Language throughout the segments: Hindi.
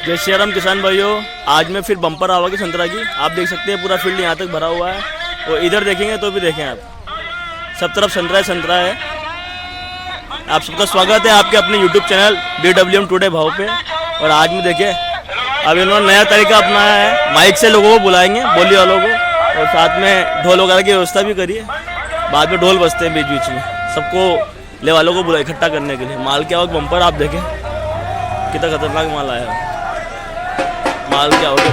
जय श्री राम किसान भाइयों, आज मैं फिर बम्पर आवा की संतरा की। आप देख सकते हैं पूरा फील्ड यहाँ तक भरा हुआ है और इधर देखेंगे तो भी देखें आप, सब तरफ संतरा ही संतरा है। आप सबका स्वागत है आपके अपने YouTube चैनल BWM टुडे भाव पे। और आज में देखिए अब इन्होंने नया तरीका अपनाया है, माइक से लोगों को बुलाएंगे, बोली वालों को, और साथ में ढोल वगैरह की व्यवस्था भी करिए। बाद में ढोल बजते हैं बीच बीच में, सबको ले वालों को बुला इकट्ठा करने के लिए। माल क्या हो बम्पर आप देखें कितना खतरनाक माल आया है। माल क्या हो गया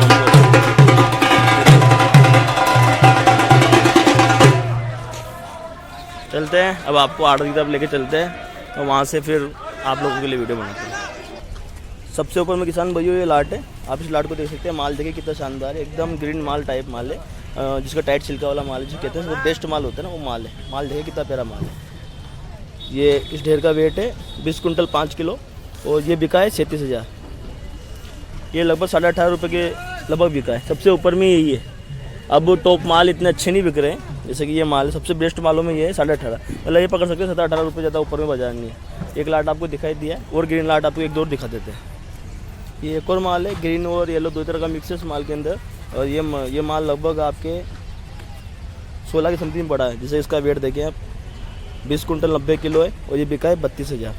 चलते हैं अब, आपको आड़ की तरफ लेके चलते हैं और वहाँ से फिर आप लोगों के लिए वीडियो बनाते हैं। सबसे ऊपर में किसान भाइयों ये लाट है, आप इस लाट को देख सकते हैं। माल देखिए कितना शानदार है, एकदम ग्रीन माल टाइप माल है, जिसका टाइट छिलका वाला माल है जो कहते हैं, वो बेस्ट माल होता है ना, वो माल है। माल देखिए कितना प्यारा माल है। ये इस ढेर का वेट है 20 कुंटल 5 किलो और ये बिका है 37,000। ये लगभग 18.5 रुपये के लगभग बिका है। सबसे ऊपर में यही है। अब टॉप माल इतने अच्छे नहीं बिक रहे हैं, जैसे कि ये माल सबसे बेस्ट मालों में ये है 18.5, मतलब ये पकड़ सकते हैं 17-18 रुपये, ज़्यादा ऊपर में बाजार नहीं है। एक लाट आपको दिखाई दिया है और ग्रीन लाट आपको एक दो दिखा देते हैं। ये एक और माल है, ग्रीन और येलो दो तरह का मिक्स है इस माल के अंदर। और ये माल लगभग आपके 16 की समथिंग पड़ा है। जैसे इसका वेट देखें आप, 20 कुंटल 90 किलो है और ये बिका है 32,000।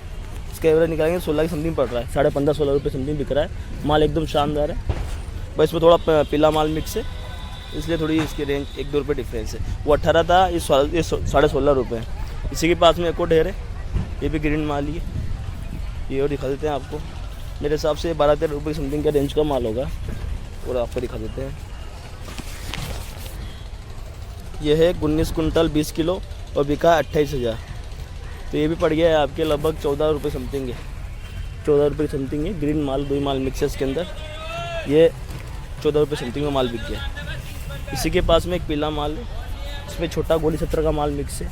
इसका एवरेज निकालेंगे 16 की समथिंग पड़ रहा है, 15.5-16 रुपये समथिंग बिक रहा है। माल एकदम शानदार है, बस इसमें थोड़ा पीला माल मिक्स है, इसलिए थोड़ी इसकी रेंज 1-2 रुपये डिफरेंस है। वो 18 था, ये 16.5 रुपये है। इसी के पास में एक और ढेर है, ये भी ग्रीन माल ही है। ये और दिखा देते हैं आपको, मेरे हिसाब से 12-13 रुपये समथिंग का रेंज का माल होगा। और आपको दिखा देते हैं, ये है 19 कुंटल 20 किलो और बिका 28,000। तो ये भी पड़ गया है आपके लगभग 14 रुपये समथिंग है, 14 रुपये समथिंग है। ग्रीन माल दो माल मिक्स है इसके अंदर, ये 14 रुपये समथिंग में माल बिक गया। इसी के पास में एक पीला माल है, इसमें छोटा गोली 17 का माल मिक्स है।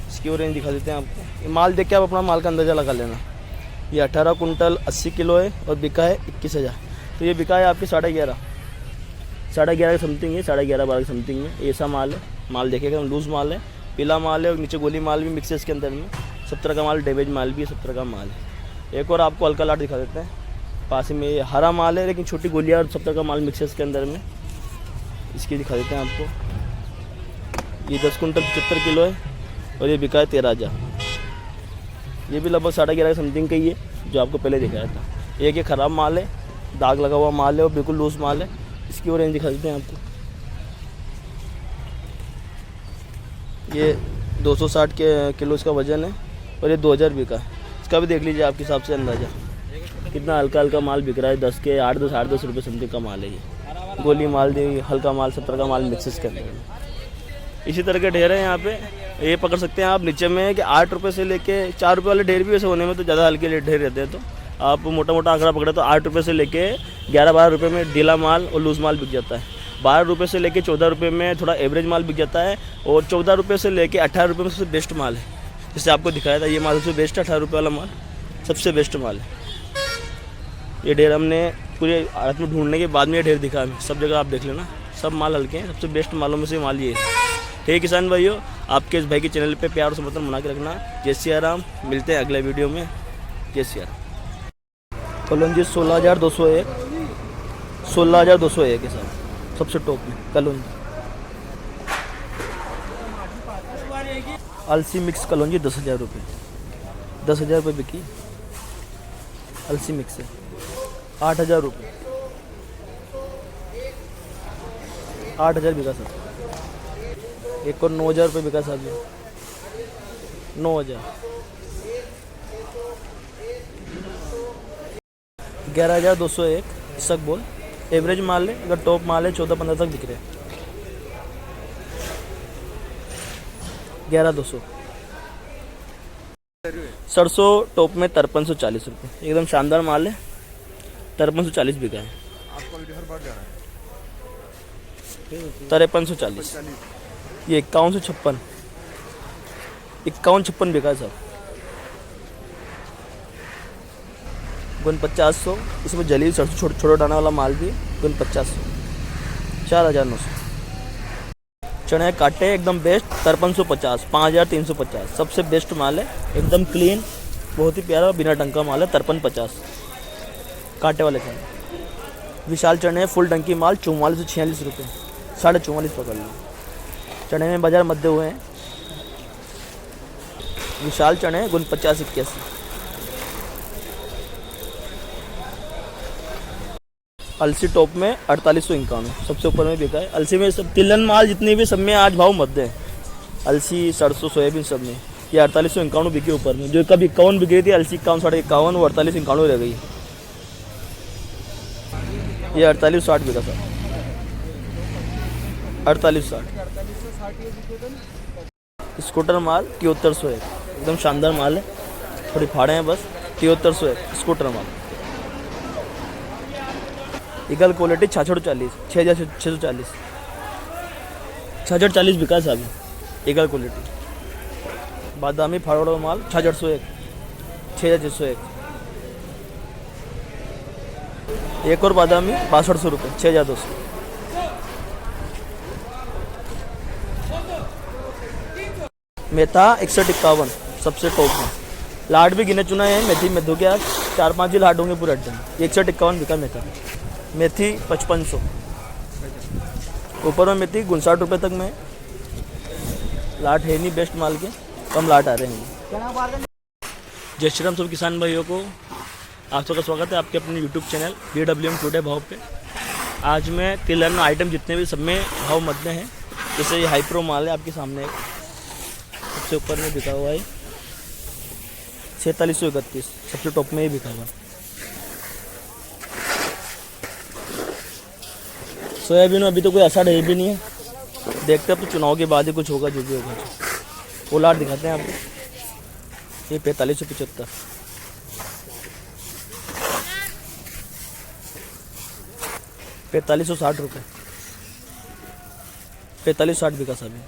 इसकी और रेंज दिखा देते हैं आपको। ये माल देख के आप अपना माल का अंदाज़ा लगा लेना। ये 18 कुंटल 80 किलो है और बिका है 21,000। तो ये बिका है आपके 11.5 के समथिंग है, 11.5-12 के समथिंग में। ऐसा माल है, माल देखिएगा लूज़ माल है, पीला माल है और नीचे गोली माल भी मिक्स है इसके अंदर में। 17 का माल, डैमेज माल भी है, 17 का माल है। एक और आपको हल्का लाट दिखा देते हैं, पास में ये हरा माल है लेकिन छोटी गोलियाँ और 17 का माल मिक्स है इसके अंदर में। इसकी दिखा देते हैं आपको। ये 10 कुंटल 75 किलो है और ये बिका है 13,000। ये भी लगभग 11.5 समथिंग का ही है, जो आपको पहले दिखाया था। एक ये ख़राब माल है, दाग लगा हुआ माल है और बिल्कुल लूज माल है। इसकी और रेंज दिखा देते हैं आपको। ये 260 किलो इसका वज़न है और ये 2,000 बिका है। इसका भी देख लीजिए आपके हिसाब से अंदाज़ा कितना हल्का हल्का माल बिक रहा है। 10 के 8-10 रुपये समथिंग का माल है ये। गोली माल दी, हल्का माल 17 का माल मिक्सेस के अंदर। इसी तरह के ढेर है यहाँ पे, ये पकड़ सकते हैं आप नीचे में कि 8 रुपये से लेके 4 रुपये वाले ढेर भी वैसे होने में तो ज़्यादा हल्के ढेर रहते हैं। तो आप मोटा मोटा आंकड़ा पकड़े तो 8 रुपये से लेके 11-12 रुपये में ढीला माल और लूज़ माल बिक जाता है। 12 रुपये से लेके 14 रुपये में थोड़ा एवरेज माल बिक जाता है और 14 रुपये से लेके 18 रुपये में सबसे बेस्ट माल है। जैसे आपको दिखाया था, ये माल सबसे बेस्ट है, 18 रुपये वाला माल सबसे बेस्ट माल है। ये ढेर हमने पूरे रात में ढूंढने के बाद में ये ढेर दिखा हमें। सब जगह आप देख लेना, सब माल हल्के हैं, सबसे बेस्ट मालों में से माल ये है। ठीक है किसान भाइयों, आपके इस भाई के चैनल पे प्यार और समर्थन बना के रखना। जय सिया राम, मिलते हैं अगले वीडियो में। जय सिया राम। कलौंजी 16,201, 16,201 के साथ सबसे टॉप में कलौंजी। अलसी मिक्स कलौंजी 10,000 रुपये, 10,000 रुपये बिकी। अलसी मिक्स है 8,000 रुपये, 8,000 बिका सर। एक और 9,000 रुपये बिका साहब, 9,000। 11,201 इसक बोल एवरेज माल है, अगर टॉप माल है 14-15 तक बिक रहे हैं। 11,200। सरसों टॉप में 5340 रुपये, एकदम शानदार माल है, 5340 बिका है। 5340। ये 5156, 5156 बिका है सर। 4900, इसमें जली सरसों छोटा डाना वाला माल भी 4900। 4,900। चने काटे एकदम बेस्ट 5350, 5,350 सबसे बेस्ट माल है, एकदम क्लीन, बहुत ही प्यारा बिना डंका माल है। 5350 कांटे वाले चने। विशाल चने फुल डंकी माल 44 से 46 रुपये, 44.5 पकड़ लो। चने में बाजार मध्य हुए हैं। विशाल चने 49-81। अलसी टॉप में 4851, सबसे ऊपर में बिका है। अलसी में सब तिलहन माल जितने भी सब में आज भाव मध्य है। अलसी, सरसों, सोयाबीन सब में ये 4851 बिके ऊपर में। जो कभी 51 बिक रही थी अलसी 51, 51, वो 4851 रह गई। ये 4860 बिका सर, 4860। स्कूटर माल 7301, एकदम शानदार माल है, थोड़ी फाड़े हैं बस। 7301 स्कूटर माल। ईगल क्वालिटी 6640, 6640, 6640 बिका है अभी ईगल क्वालिटी। बादामी फाड़ोड़ा माल 6601, 6601। एक और बादामी 6200 रुपये, 6200। मेथा 6151, सबसे टॉप में। लाट भी गिने चुना है मेथी में, के आज 4-5 ही लाट होंगे पूरे अड्डे में। 6151 बिका मेथा। मेथी 5500, ऊपर में मेथी 59 रुपये तक में। लाट है नहीं बेस्ट माल के, कम लाट आ रहे हैं। जय श्री राम सब किसान भाइयों को, आप सबका स्वागत है आपके अपने YouTube चैनल BWM टुडे भाव पे। आज मैं तिलहन आइटम जितने भी सब में भाव मध्य हैं। जैसे ये हाइप्रो माल है आपके सामने, सबसे ऊपर में बिका हुआ है 4631, सबसे टॉप में ही बिका हुआ। सोयाबीन अभी तो कोई असर है भी नहीं है, देखते हैं तो चुनाव के बाद ही कुछ होगा, जो भी होगा। वो लाट दिखाते हैं आपको। ये 4575, 4560 रुपये, 4560 बिका सभी।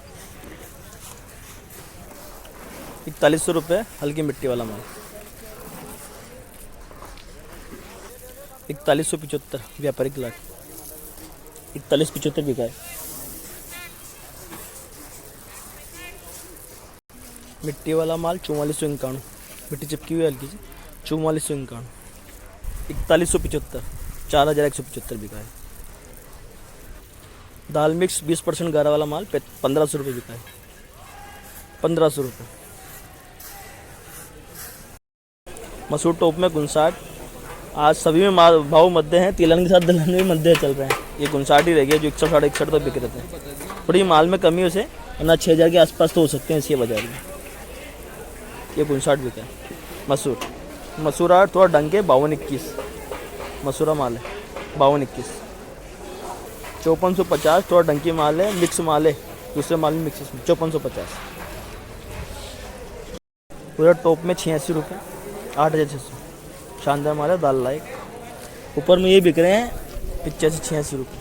4100 रुपये हल्की मिट्टी वाला माल। 4175 व्यापारिक लाट, 4175 बिका है। मिट्टी वाला माल 4451, मिट्टी चिपकी हुई हल्की सी, 4451। 4175, 4175 बिका है। दाल मिक्स 20% गारा वाला माल 1500 रुपये बिका है, 1500 रुपये। मसूर टॉप में 59, आज सभी में भाव मध्य हैं। तिलहन के साथ दलहन में मध्य चल रहे हैं। ये 59 ही रह गया, जो 61 साढ़े 61 तक बिक रहे थे। थोड़ी माल में कमी उसे, वरना 6000 के आसपास तो हो सकते हैं इसी बाजार में। ये 59 बिका है। मसूरा थोड़ा डंग के 5221, मसूरा माल है 5221। 5450 थोड़ा डंकी माल है, मिक्स माल है, दूसरे माल में मिक्स में 5450। पूरा टॉप में 86 रुपये, 8600, शानदार माल है, दाल लाइक। ऊपर में ये बिक रहे हैं 85-86 रुपये।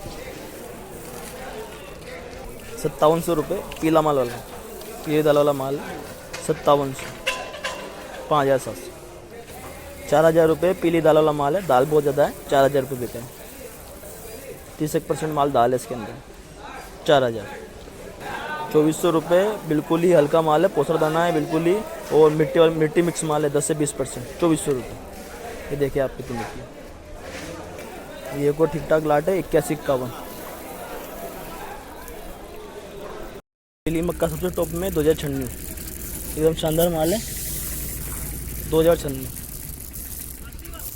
5700 रुपये पीला माल वाला, पीले दाल वाला माल 5700, 5700। 4000 रुपये पीली दाल वाला माल है, दाल बहुत ज़्यादा है, 4000 रुपये बिका है। 30% माल दाल है इसके अंदर, 4000। 2400 रुपये बिल्कुल ही हल्का माल है, पोसर दाना है बिल्कुल ही, और मिट्टी मिक्स माल है 10 से 20%, 2400 रुपये। ये देखिए आप कितनी मिट्टी है। ये को ठीक ठाक लाट है 8151। पीली मक्का सबसे टॉप में 2096, एकदम शानदार माल है, 2096।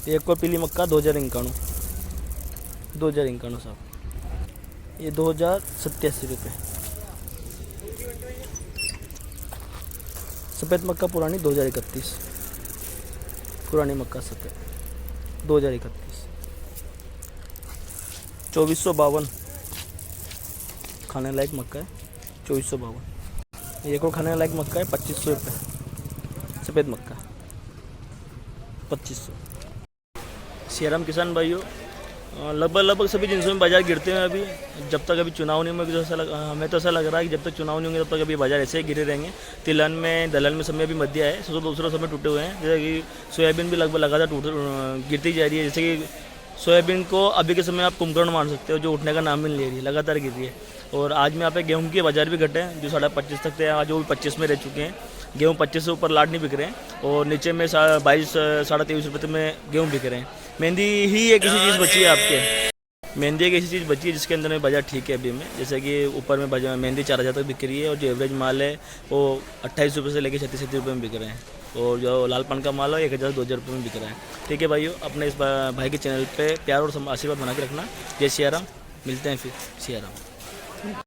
एक और पीली मक्का 2051, 2051 साहब। ये 2087 रुपये। सफ़ेद मक्का पुरानी 2031, पुरानी मक्का सफ़ेद 2031। 2452 खाने लायक मक्का है, 2452। एक और खाने लायक मक्का है 2500 रुपये, सफ़ेद मक्का 2500। श्रीराम किसान भाइयों, लगभग सभी जिनसों में बाज़ार गिरते हैं अभी, जब तक अभी चुनाव नहीं होंगे। हमें तो ऐसा लग रहा है कि जब तक चुनाव नहीं होंगे तब तक अभी बाज़ार ऐसे ही गिरे रहेंगे। तिलहन में दलहन में समय अभी मध्य है, दूसरों समय टूटे हुए हैं। जैसे कि सोयाबीन भी लगभग लगातार गिरती जा रही है। जैसे कि सोयाबीन को अभी के समय आप कुंभकर्ण मान सकते हो, जो उठने का नाम ही नहीं ले रही है, लगातार गिर रही है। और आज में यहाँ पे गेहूँ के बाज़ार भी घटे हैं, जो 25.5 तक थे, आज वो भी 25 में रह चुके हैं। गेहूँ 25 से ऊपर लाट नहीं बिक रहे हैं, और नीचे में 22 साढ़े 23 रुपये में गेहूँ बिक रहे हैं। मेहंदी ही एक ऐसी चीज़ बची है आपके। मेहंदी एक ऐसी चीज़ बची है जिसके अंदर में बाजार ठीक है अभी में, जैसे कि ऊपर में बाजार मेहंदी 4000 तक बिक रही है और जो एवरेज माल है वो 28 रुपये से लेकर 36 रुपये में बिक रहे हैं, और जो लाल पान का माल है 1000 2000 रुपये में बिक रहा है। ठीक है भाइयों, अपने इस भाई के चैनल पे प्यार और आशीर्वाद बना के रखना। जय सिया राम, मिलते हैं फिर, सिया राम।